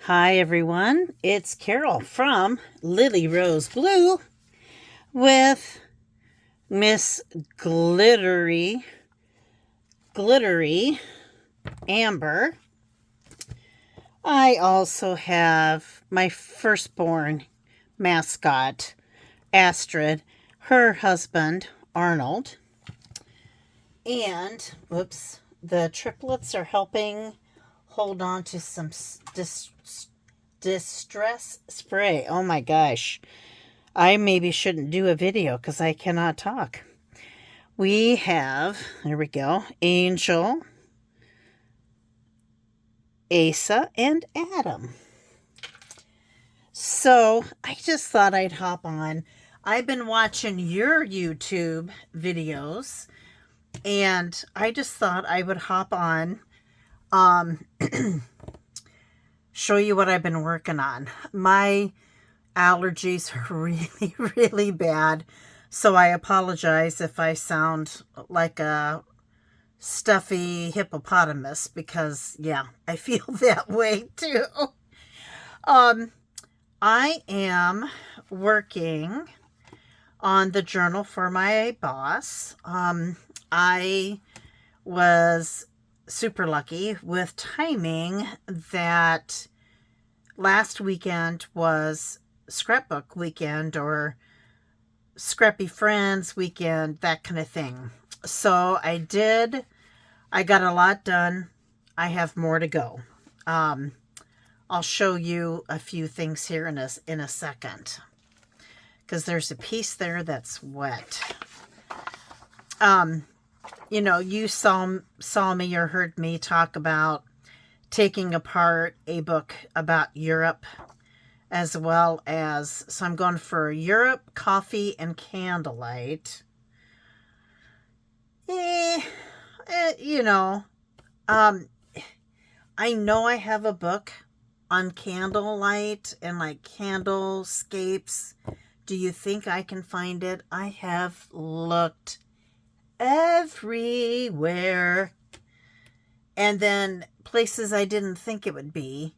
Hi everyone, it's Carol from Lily Rose Blue with Miss Glittery Amber. I also have my firstborn mascot, Astrid, her husband, Arnold, and, whoops, the triplets are helping hold on to some distress spray. Oh my gosh. I maybe shouldn't do a video because I cannot talk. We have, there we go, Angel, Asa, and Adam. So I just thought I'd hop on. I've been watching your YouTube videos and I just thought I would hop on, um, show you what I've been working on. My allergies are really, really bad. So I apologize if I sound like a stuffy hippopotamus because, yeah, I feel that way too. Um, I am working on the journal for my boss. I was super lucky with timing that last weekend was scrapbook weekend or scrappy friends weekend, that kind of thing. So I got a lot done. I have more to go. Um, I'll show you a few things here in a second because there's a piece there that's wet. Um, you saw me or heard me talk about taking apart a book about Europe as well as, so I'm going for Europe, Coffee, and Candlelight. Eh, you know, um, I know I have a book on candlelight and like candlescapes. Do you think I can find it? I have looked everywhere. And then places I didn't think it would be.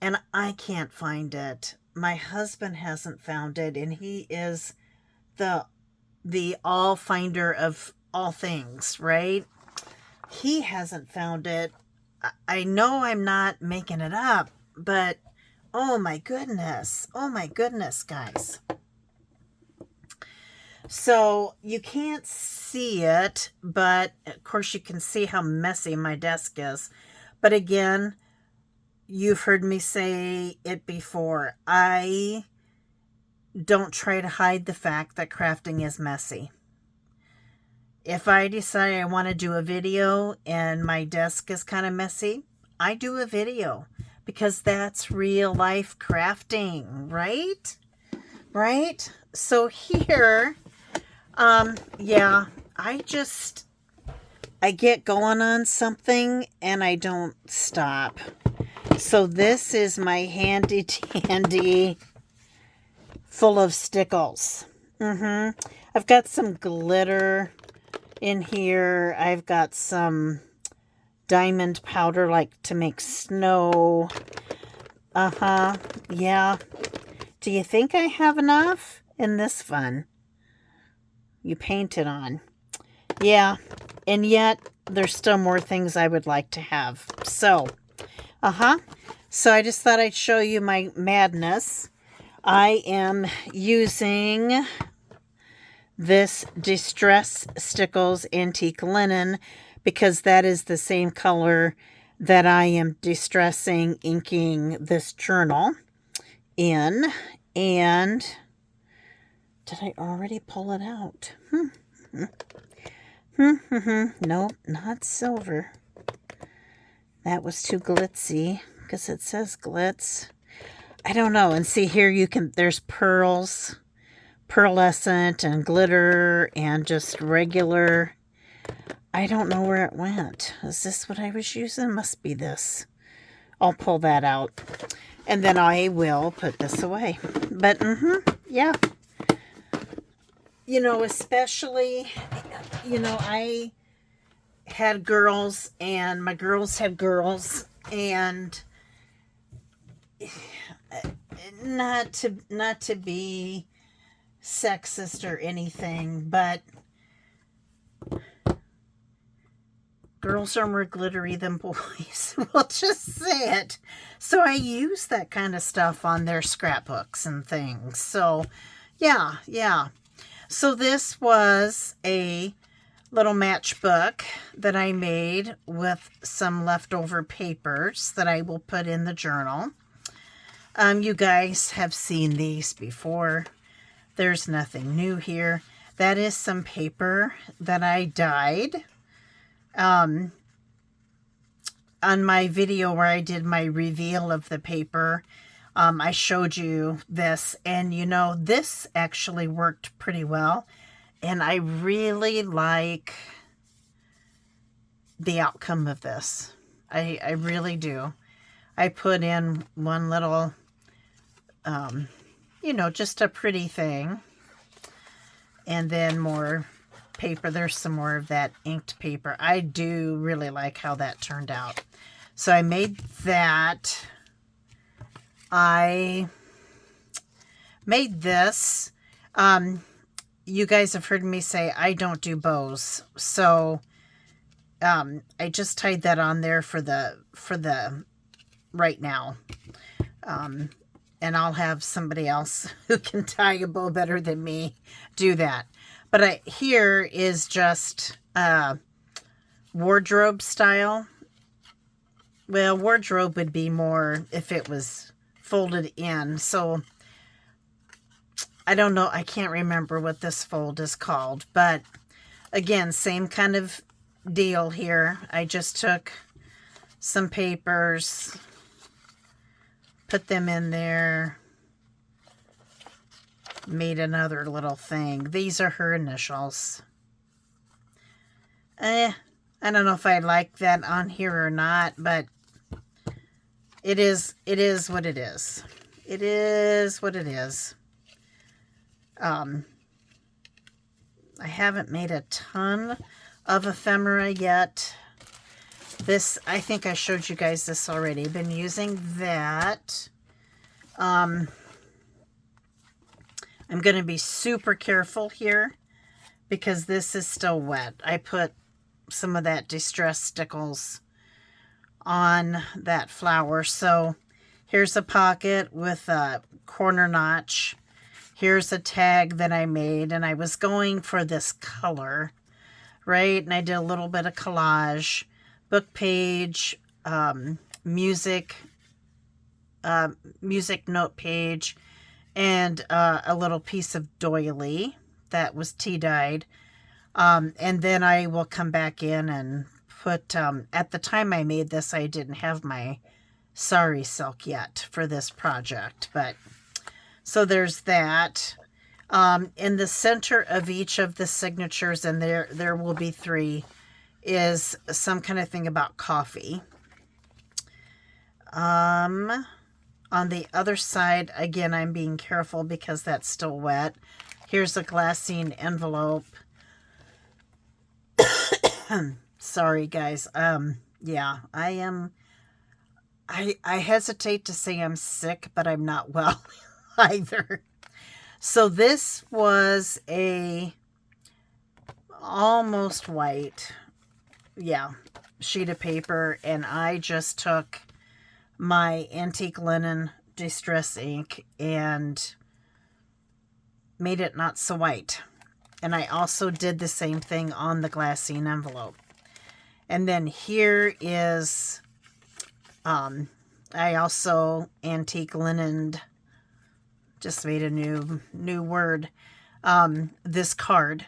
And I can't find it. My husband hasn't found it, and he is the all finder of all things, right? He hasn't found it. I know I'm not making it up, but oh my goodness. Oh my goodness, guys. So you can't see it, but of course you can see how messy my desk is. But again, you've heard me say it before. I don't try to hide the fact that crafting is messy. If I decide I want to do a video and my desk is kind of messy, I do a video because that's real life crafting, right? Right? So here, yeah, I get going on something and I don't stop. So this is my handy dandy full of stickles. I've got some glitter in here. I've got some diamond powder like to make snow. Yeah. Do you think I have enough in this fun? You painted on. Yeah. And yet there's still more things I would like to have. So, So I just thought I'd show you my madness. I am using this Distress Stickles Antique Linen because that is the same color that I am distressing inking this journal in. And did I already pull it out? Nope, not silver. That was too glitzy because it says glitz. I don't know. And see here there's pearls, pearlescent and glitter and just regular. I don't know where it went. Is this what I was using? Must be this. I'll pull that out. And then I will put this away. But, yeah. Especially, I had girls and my girls had girls. And not to be sexist or anything, but girls are more glittery than boys. We'll just say it. So I use that kind of stuff on their scrapbooks and things. So yeah. So this was a little matchbook that I made with some leftover papers that I will put in the journal. You guys have seen these before. There's nothing new here. That is some paper that I dyed. On my video where I did my reveal of the paper, I showed you this, and you know, this actually worked pretty well, and I really like the outcome of this. I really do. I put in one little, you know, just a pretty thing, and then more paper. There's some more of that inked paper. I do really like how that turned out. So I made that. I made this. You guys have heard me say I don't do bows. So I just tied that on there for the right now. And I'll have somebody else who can tie a bow better than me do that. But here is just wardrobe style. Well, wardrobe would be more if it was folded in. So I don't know. I can't remember what this fold is called. But again, same kind of deal here. I just took some papers, put them in there, made another little thing. These are her initials. I don't know if I like that on here or not, but it is what it is. It is what it is. I haven't made a ton of ephemera yet. This, I think I showed you guys this already. Been using that. I'm going to be super careful here because this is still wet. I put some of that Distress Stickles on that flower. So here's a pocket with a corner notch. Here's a tag that I made, and I was going for this color, right? And I did a little bit of collage, book page, music note page, and a little piece of doily that was tea dyed. And then I will come back in and put, at the time I made this, I didn't have my sari silk yet for this project, but so there's that. In the center of each of the signatures, and there will be 3, is some kind of thing about coffee. On the other side, again, I'm being careful because that's still wet. Here's a glassine envelope. Sorry, guys. Yeah, I hesitate to say I'm sick, but I'm not well either. So this was a almost white, sheet of paper, and I just took my antique linen distress ink and made it not so white. And I also did the same thing on the glassine envelope. And then here is, I also antique linened, just made a new word, this card.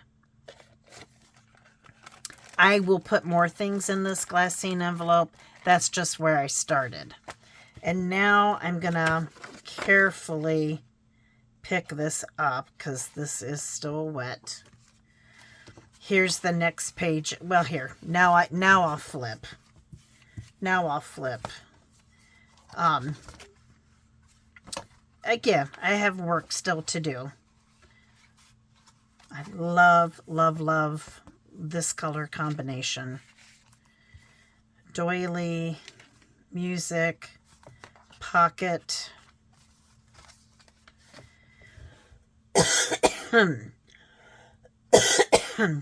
I will put more things in this glassine envelope. That's just where I started. And now I'm going to carefully pick this up because this is still wet. Here's the next page. Well, here. Now I'll flip. Now I'll flip. Again, I have work still to do. I love, love, love this color combination. Doily, music, pocket.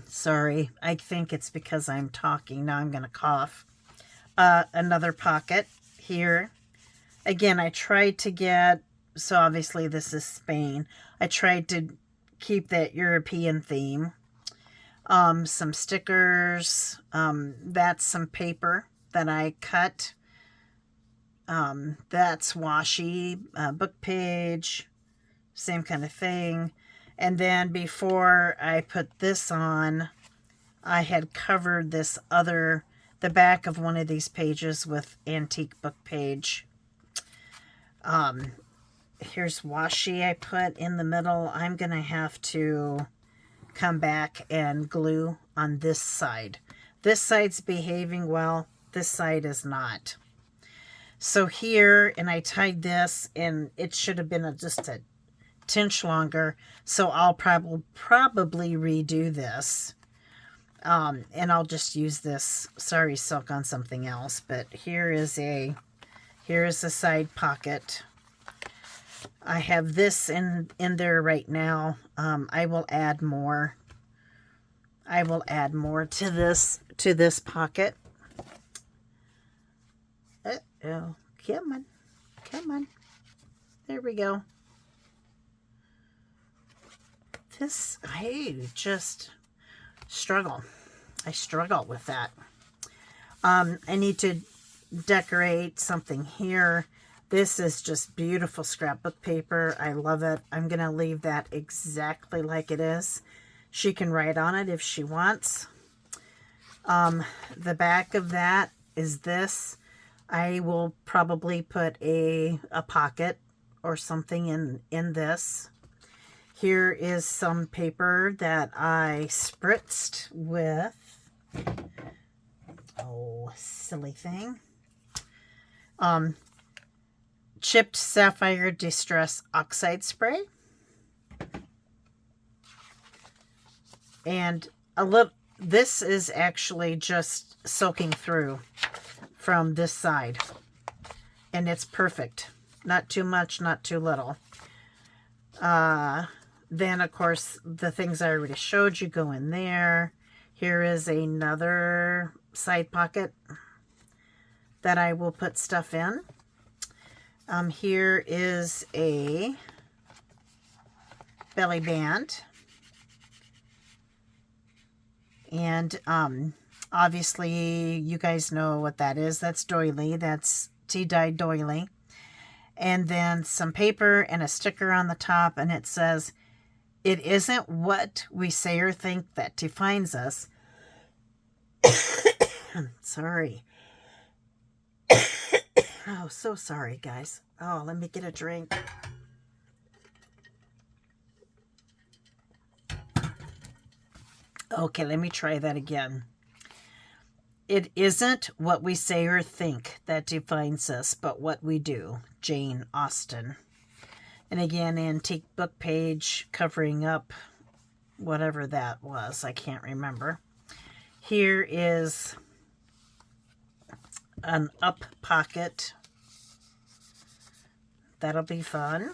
Sorry, I think it's because I'm talking. Now I'm going to cough. Another pocket here. Again, I tried to get, so obviously this is Spain. I tried to keep that European theme. Some stickers. That's some paper that I cut. That's washi, book page, same kind of thing. And then before I put this on, I had covered this other, the back of one of these pages with antique book page. Here's washi I put in the middle. I'm going to have to come back and glue on this side. This side's behaving well. This side is not. So here, and I tied this, and it should have been just a tinch longer. So I'll probably redo this. And I'll just use this Sari silk on something else. But here is a side pocket. I have this in there right now. I will add more. I will add more to this pocket. Oh, come on. There we go. This, I just struggle. I struggle with that. I need to decorate something here. This is just beautiful scrapbook paper. I love it. I'm going to leave that exactly like it is. She can write on it if she wants. The back of that is this. I will probably put a pocket or something in this. Here is some paper that I spritzed with, oh, silly thing, chipped sapphire distress oxide spray, and a little. This is actually just soaking through from this side, and it's perfect. Not too much, not too little. Then, of course, the things I already showed you go in there. Here is another side pocket that I will put stuff in. Here is a belly band. And obviously, you guys know what that is. That's doily. That's tea-dyed doily. And then some paper and a sticker on the top, and it says, "It isn't what we say or think that defines us." Sorry. Oh, so sorry, guys. Oh, let me get a drink. Okay, let me try that again. It isn't what we say or think that defines us, but what we do. Jane Austen. And again, antique book page covering up whatever that was. I can't remember. Here is an up pocket. That'll be fun.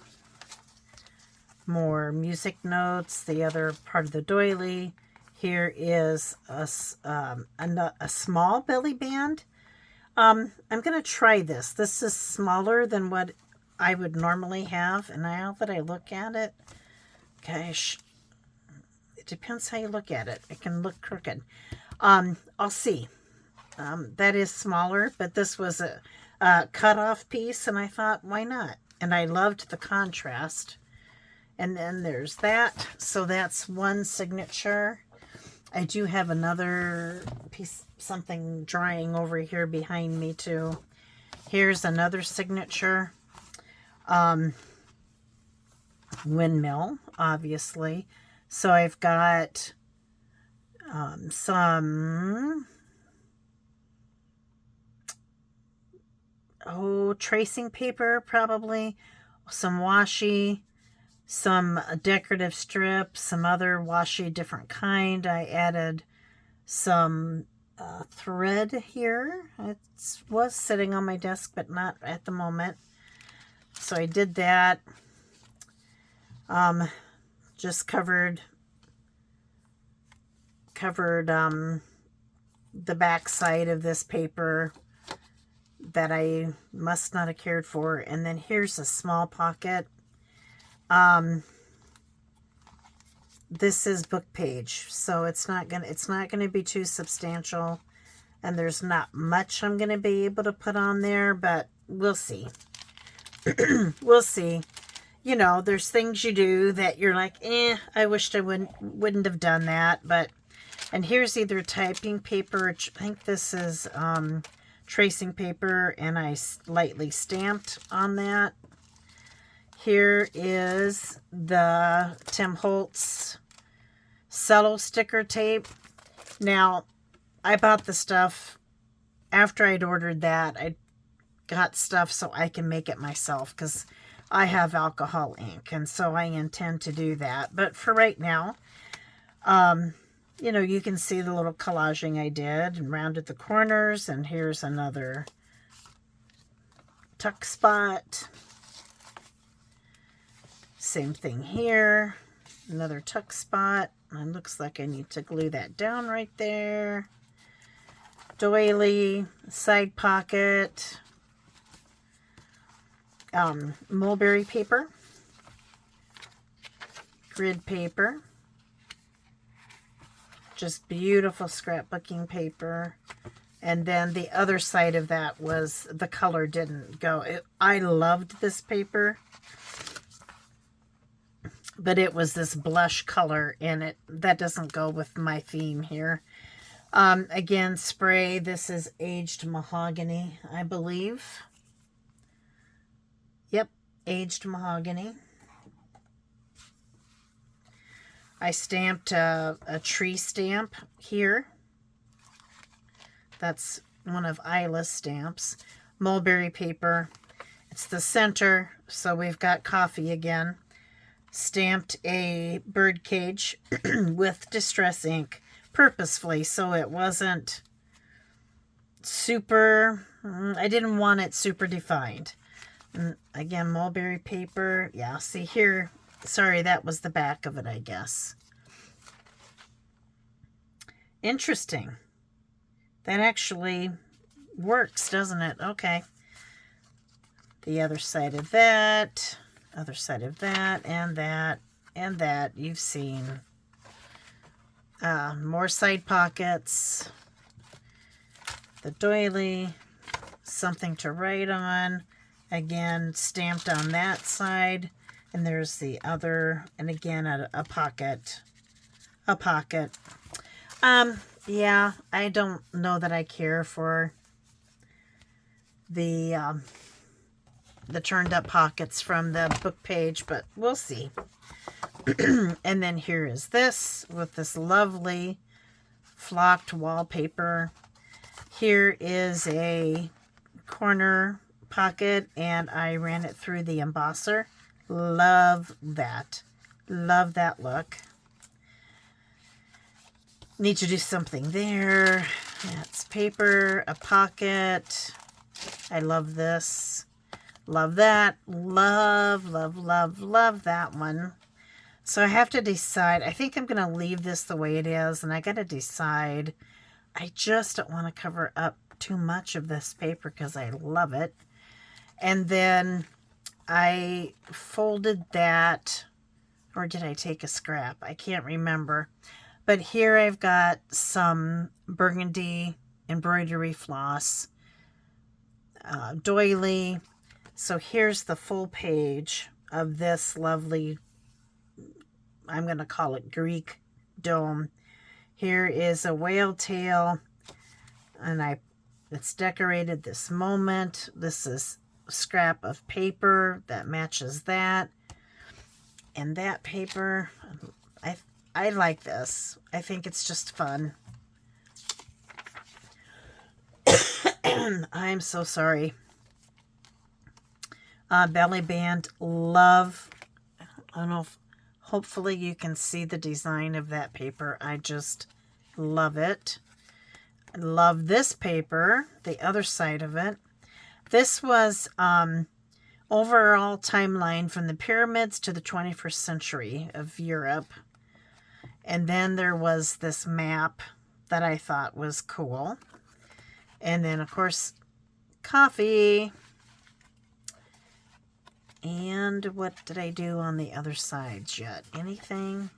More music notes, the other part of the doily. Here is a small belly band. I'm going to try this. This is smaller than what I would normally have. And now that I look at it, gosh, it depends how you look at it. It can look crooked. I'll see. That is smaller, but this was a cut-off piece, and I thought, why not? And I loved the contrast. And then there's that. So that's one signature. I do have another piece, something drying over here behind me too. Here's another signature. Windmill, obviously. So I've got some tracing paper, probably some washi, some decorative strips, some other washi, different kind. I added some thread here. It was sitting on my desk, but not at the moment. So I did that. Just covered the back side of this paper that I must not have cared for. And then here's a small pocket. This is book page, so it's not gonna be too substantial, and there's not much I'm gonna be able to put on there, but we'll see. We'll see. You know, there's things you do that you're like, I wished I wouldn't have done that. But, and here's either typing paper, I think this is tracing paper, and I lightly stamped on that. Here is the Tim Holtz cello sticker tape. Now, I bought the stuff after I'd ordered that. I got stuff so I can make it myself, because I have alcohol ink, and so I intend to do that. But for right now, you know, you can see the little collaging I did and rounded the corners. And here's another tuck spot. Same thing here. Another tuck spot. And it looks like I need to glue that down right there. Doily, side pocket. Mulberry paper. Grid paper. Just beautiful scrapbooking paper. And then the other side of that was the color didn't go. I loved this paper, but it was this blush color in it. That doesn't go with my theme here. Again, spray. This is aged mahogany, I believe. Yep, aged mahogany. I stamped a tree stamp here. That's one of Isla's stamps. Mulberry paper. It's the center, so we've got coffee again. Stamped a bird cage with distress ink purposefully, so it wasn't super, I didn't want it super defined. And again, mulberry paper. Yeah, see here. Sorry, that was the back of it, I guess. Interesting. That actually works, doesn't it? Okay. The other side of that, other side of that, and that, and that. You've seen more side pockets. The doily, something to write on. Again, stamped on that side. And there's the other, and again, a pocket. A pocket. Yeah, I don't know that I care for the turned up pockets from the book page, but we'll see. And then here is this with this lovely flocked wallpaper. Here is a corner pocket, and I ran it through the embosser. Love that. Love that look. Need to do something there. That's paper, a pocket. I love this. Love that. Love, love, love, love that one. So I have to decide. I think I'm going to leave this the way it is, and I got to decide. I just don't want to cover up too much of this paper because I love it. And then I folded that, or did I take a scrap? I can't remember. But here I've got some burgundy embroidery floss, doily. So here's the full page of this lovely, I'm going to call it Greek dome. Here is a whale tail, and it's decorated this moment. This is a scrap of paper that matches that. And that paper, I like this. I think it's just fun. I'm so sorry. Belly band, love. I don't know if, hopefully you can see the design of that paper. I just love it. I love this paper, the other side of it. This was overall timeline from the pyramids to the 21st century of Europe. And then there was this map that I thought was cool. And then, of course, coffee. And what did I do on the other sides yet? Anything?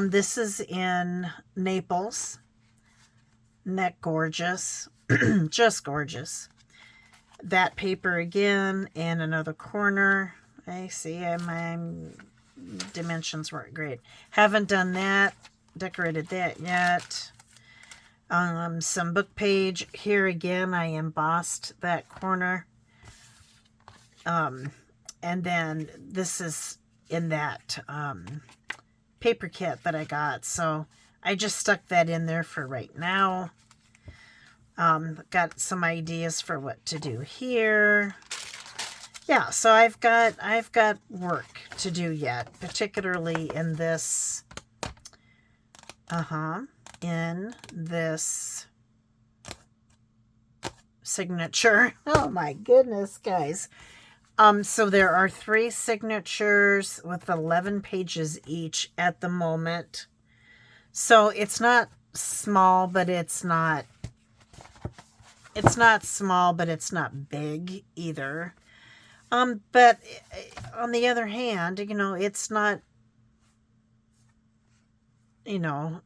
This is in Naples. Isn't that gorgeous? Just gorgeous. That paper again, and another corner. I see my dimensions weren't great. Haven't done that. Decorated that yet. Some book page. Here again, I embossed that corner. And then this is in that paper kit that I got. So I just stuck that in there for right now. Got some ideas for what to do here. Yeah, so I've got work to do yet, particularly in this signature. Oh my goodness, guys. So there are 3 signatures with 11 pages each at the moment. So it's not small, but it's not small, but it's not big either. But on the other hand, you know, it's not, you know,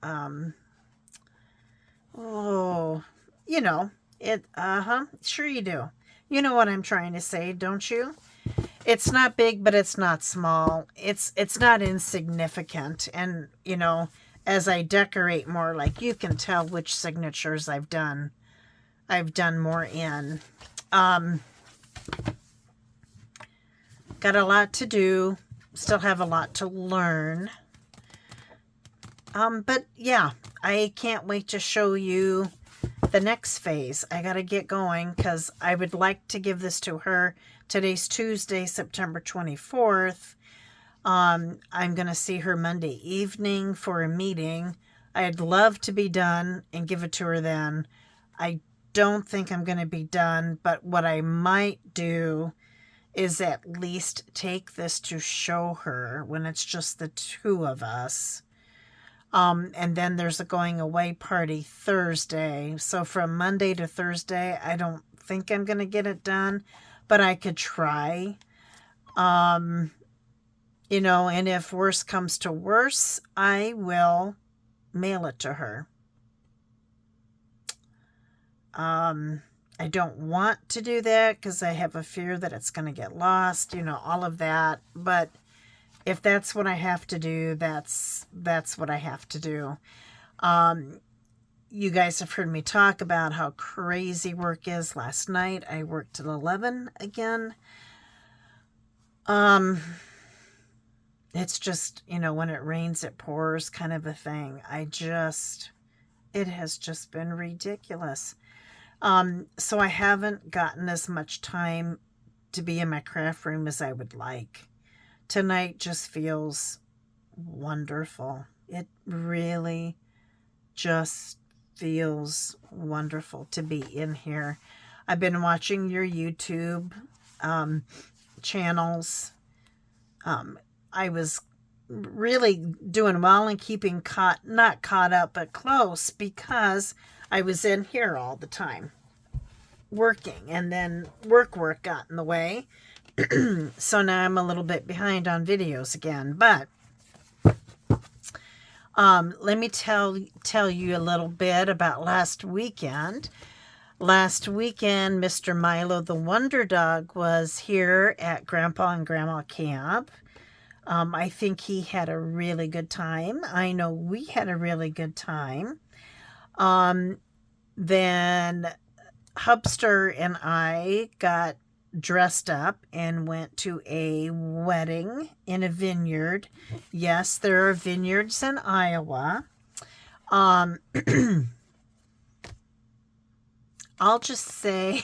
sure you do. You know what I'm trying to say, don't you? It's not big, but it's not small. It's not insignificant. And, you know, as I decorate more, like, you can tell which signatures I've done more in. Got a lot to do. Still have a lot to learn. But yeah, I can't wait to show you the next phase. I got to get going because I would like to give this to her. Today's Tuesday, September 24th. I'm going to see her Monday evening for a meeting. I'd love to be done and give it to her then. I don't think I'm going to be done, but what I might do is at least take this to show her when it's just the 2 of us. And then there's a going away party Thursday. So from Monday to Thursday, I don't think I'm going to get it done, but I could try. You know, and if worse comes to worse, I will mail it to her. I don't want to do that because I have a fear that it's going to get lost, you know, all of that. But if that's what I have to do, that's what I have to do. You guys have heard me talk about how crazy work is. Last night I worked till 11 again. It's just, you know, when it rains, it pours kind of a thing. It has just been ridiculous. So I haven't gotten as much time to be in my craft room as I would like. Tonight just feels wonderful. It really just feels wonderful to be in here. I've been watching your YouTube channels. I was really doing well and keeping not caught up, but close, because I was in here all the time working, and then work got in the way. So now I'm a little bit behind on videos again, but let me tell you a little bit about last weekend. Last weekend, Mr. Milo the Wonder Dog was here at Grandpa and Grandma Camp. I think he had a really good time. I know we had a really good time. Then Hubster and I got dressed up and went to a wedding in a vineyard. Yes, there are vineyards in Iowa. I'll just say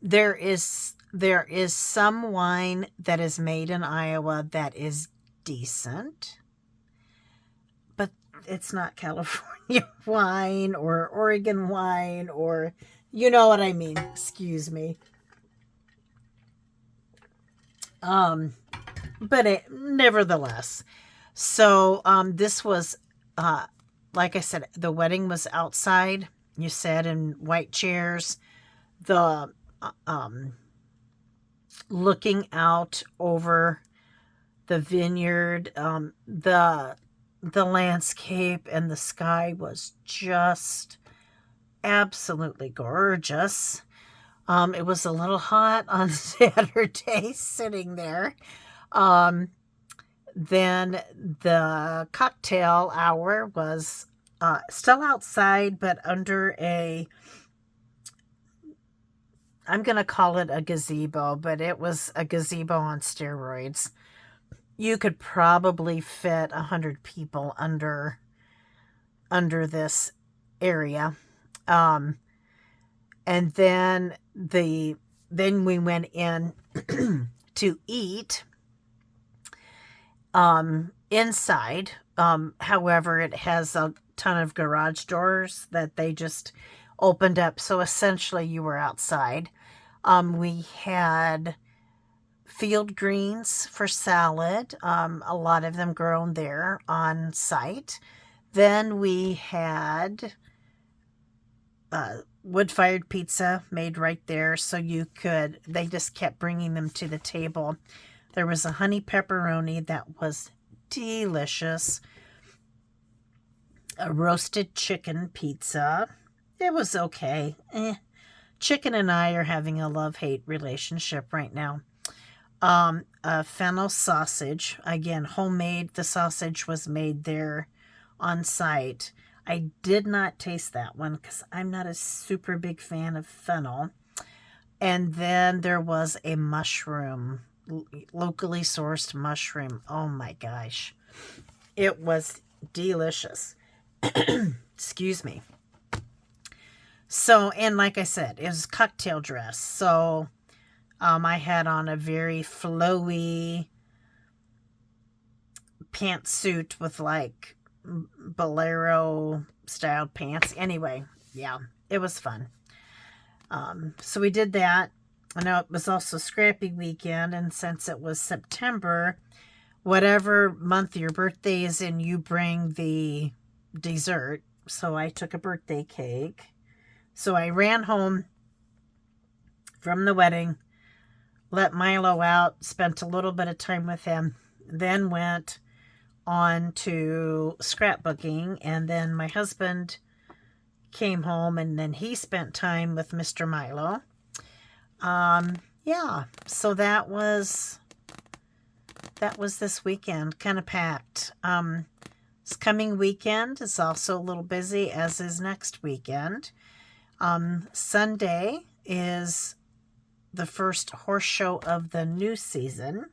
there is some wine that is made in Iowa that is decent, but it's not California wine or Oregon wine, or you know what I mean. Excuse me. Nevertheless. So this was, like I said, the wedding was outside. You sat in white chairs. The looking out over the vineyard, the landscape and the sky was just absolutely gorgeous. It was a little hot on Saturday sitting there. Then the cocktail hour was still outside, but under I'm going to call it a gazebo, but it was a gazebo on steroids. You could probably fit 100 people under this area. And then we went in to eat inside. However, it has a ton of garage doors that they just opened up. So essentially you were outside. We had field greens for salad, a lot of them grown there on site. Then we had wood-fired pizza made right there, so they just kept bringing them to the table. There was a honey pepperoni that was delicious. A roasted chicken pizza. It was okay. Chicken and I are having a love-hate relationship right now. A fennel sausage, again, homemade. The sausage was made there on site. I did not taste that one because I'm not a super big fan of fennel. And then there was a mushroom, locally sourced mushroom. Oh my gosh. It was delicious. Excuse me. So, and like I said, it was cocktail dress. So, I had on a very flowy pantsuit with like bolero styled pants. Anyway, yeah, it was fun. So we did that. I know it was also Scrappy Weekend, and since it was September, whatever month your birthday is in, you bring the dessert. So I took a birthday cake. So I ran home from the wedding, let Milo out, spent a little bit of time with him, then went on to scrapbooking, and then my husband came home, and then he spent time with Mr. Milo. Yeah, so that was this weekend, kind of packed. This coming weekend is also a little busy, as is next weekend. Sunday is the first horse show of the new season.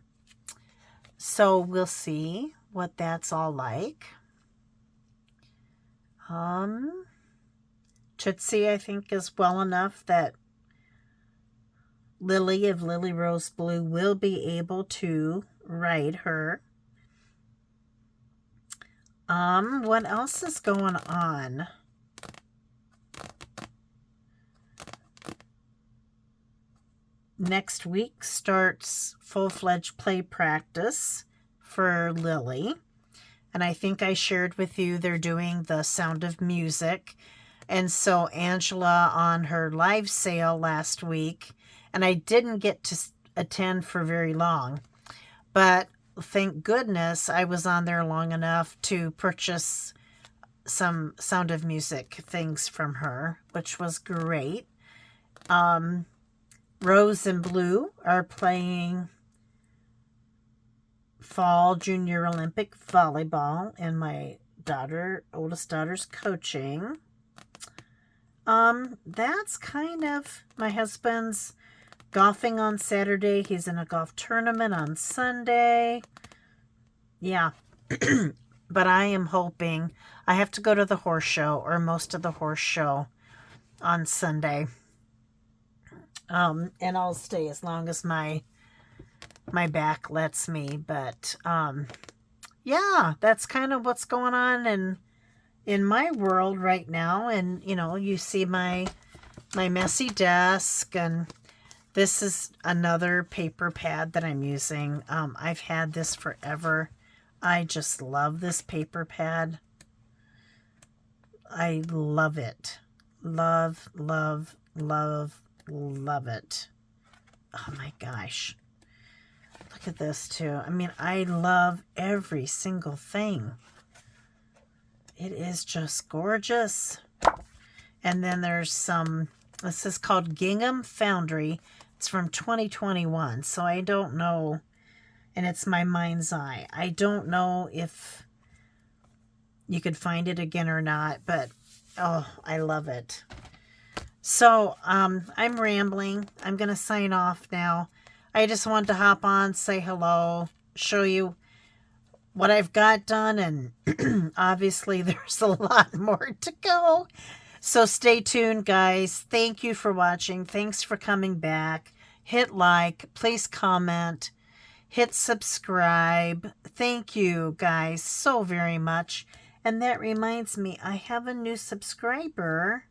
So we'll see what that's all like. Tootsie, I think, is well enough that Lily of Lily Rose Blue will be able to ride her. What else is going on? Next week starts full-fledged play practice for Lily. And I think I shared with you they're doing the Sound of Music. And so Angela on her live sale last week, and I didn't get to attend for very long, but thank goodness I was on there long enough to purchase some Sound of Music things from her, which was great. Rose and Blue are playing fall junior Olympic volleyball, and my oldest daughter's coaching. That's kind of my husband's golfing on Saturday. He's in a golf tournament on Sunday. Yeah. But I am hoping I have to go to the horse show, or most of the horse show, on Sunday. And I'll stay as long as my back lets me. But yeah, that's kind of what's going on in my world right now. And you know, you see my messy desk, and This is another paper pad that I'm using. I've had this forever. I just love this paper pad. I love it. Love, love, love, love it. Oh my gosh. Look at this too. I mean, I love every single thing. It is just gorgeous. And then there's some, this is called Gingham Foundry. It's from 2021, so I don't know, and it's my mind's eye. I don't know if you could find it again or not, but oh, I love it. So, I'm rambling. I'm going to sign off now. I just wanted to hop on, say hello, show you what I've got done, and obviously there's a lot more to go. So stay tuned, guys. Thank you for watching. Thanks for coming back. Hit like. Please comment. Hit subscribe. Thank you, guys, so very much. And that reminds me, I have a new subscriber.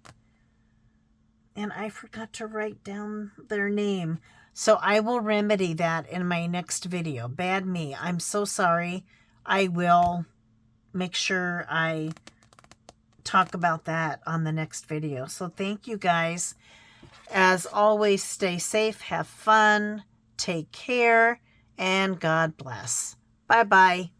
And I forgot to write down their name. So I will remedy that in my next video. Bad me. I'm so sorry. I will make sure I talk about that on the next video. So thank you, guys. As always, stay safe, have fun, take care, and God bless. Bye-bye.